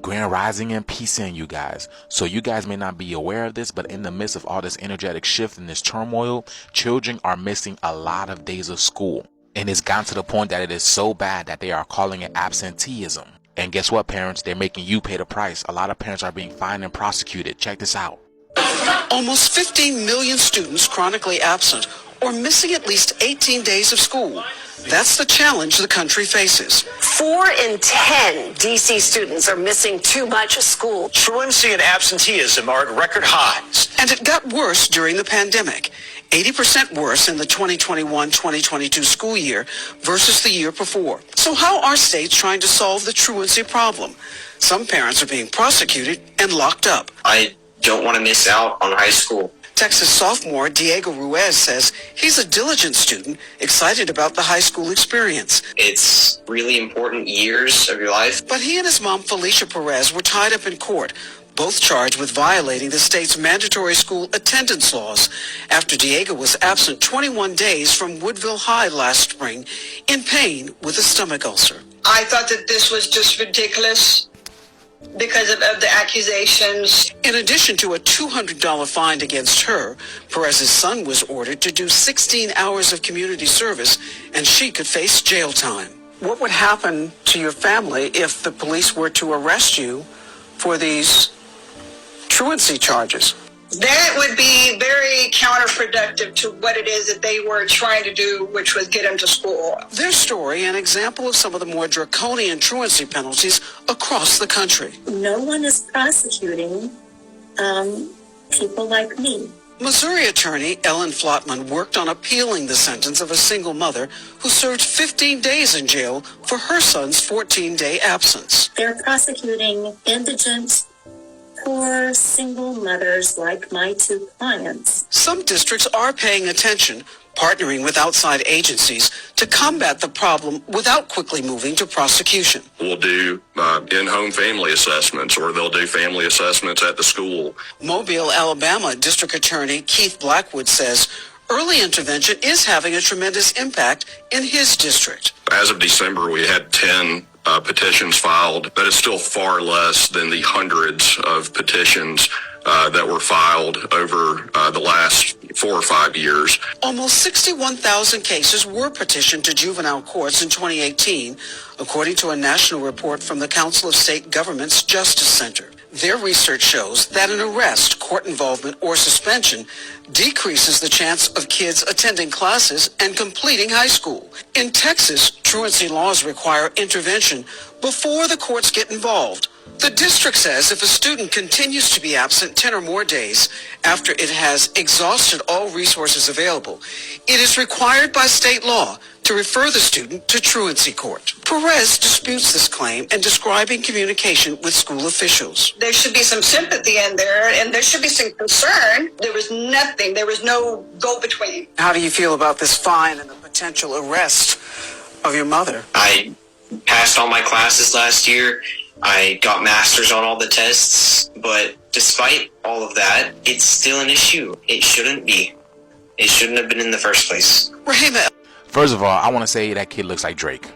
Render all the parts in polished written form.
Grand Rising and peace in, you guys. So you guys may not be aware of this, but in the midst of all this energetic shift and this turmoil, children are missing a lot of days of school. And it's gotten to the point that it is so bad that they are calling it absenteeism. And guess what, parents? They're making you pay the price. A lot of parents are being fined and prosecuted. Check this out. Almost 15 million students chronically absent or missing at least 18 days of school. That's the challenge the country faces. 4 in 10 D.C. students are missing too much school. Truancy and absenteeism are at record highs. And it got worse during the pandemic. 80% worse in the 2021-2022 school year versus the year before. So how are states trying to solve the truancy problem? Some parents are being prosecuted and locked up. I don't want to miss out on high school. Texas sophomore Diego Ruiz says he's a diligent student, excited about the high school experience. It's really important years of your life. But he and his mom, Felicia Perez, were tied up in court, both charged with violating the state's mandatory school attendance laws after Diego was absent 21 days from Woodville High last spring in pain with a stomach ulcer. I thought that this was just ridiculous because of the accusations. In addition to a $200 fine against her, Perez's son was ordered to do 16 hours of community service, and she could face jail time. What would happen to your family if the police were to arrest you for these truancy charges? That would be very counterproductive to what it is that they were trying to do, which was get them to school. Their story, an example of some of the more draconian truancy penalties across the country. No one is prosecuting people like me. Missouri attorney Ellen Flotman worked on appealing the sentence of a single mother who served 15 days in jail for her son's 14-day absence. They're prosecuting indigent, poor single mothers like my 2 clients. Some districts are paying attention, partnering with outside agencies to combat the problem without quickly moving to prosecution. We'll do in-home family assessments, or they'll do family assessments at the school. Mobile, Alabama District Attorney Keith Blackwood says early intervention is having a tremendous impact in his district. As of December, we had 10 petitions filed. That is still far less than the hundreds of petitions that were filed over the last 4 or 5 years. Almost 61,000 cases were petitioned to juvenile courts in 2018, according to a national report from the Council of State Governments Justice Center. Their research shows that an arrest, court involvement, or suspension decreases the chance of kids attending classes and completing high school. In Texas, truancy laws require intervention before the courts get involved. The district says if a student continues to be absent 10 or more days after it has exhausted all resources available, it is required by state law to refer the student to truancy court. Perez disputes this claim and describing communication with school officials. There should be some sympathy in there, and there should be some concern. There was nothing. There was no go-between. How do you feel about this fine and the potential arrest of your mother? I passed all my classes last year. I got masters on all the tests, but despite all of that, it's still an issue. It shouldn't be. It shouldn't have been in the first place. Rahima. First of all, I want to say that kid looks like Drake.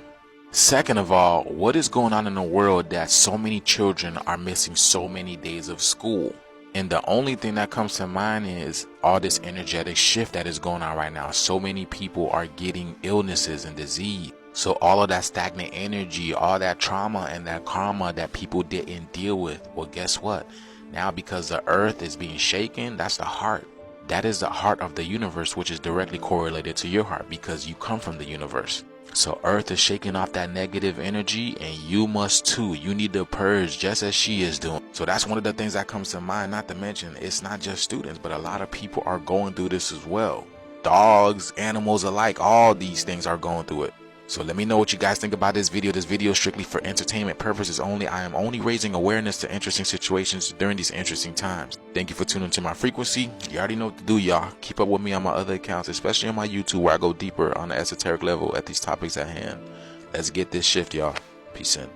Second of all, what is going on in the world that so many children are missing so many days of school? And the only thing that comes to mind is all this energetic shift that is going on right now. So many people are getting illnesses and disease. So all of that stagnant energy, all that trauma and that karma that people didn't deal with, well, guess what? Now, because the earth is being shaken, that's the heart. That is the heart of the universe, which is directly correlated to your heart because you come from the universe. So earth is shaking off that negative energy, and you must too. You need to purge just as she is doing. So that's one of the things that comes to mind. Not to mention, it's not just students, but a lot of people are going through this as well. Dogs, animals alike, all these things are going through it. So let me know what you guys think about this video. This video is strictly for entertainment purposes only. I am only raising awareness to interesting situations during these interesting times. Thank you for tuning to my frequency. You already know what to do, y'all. Keep up with me on my other accounts, especially on my YouTube, where I go deeper on the esoteric level at these topics at hand. Let's get this shift, y'all. Peace in.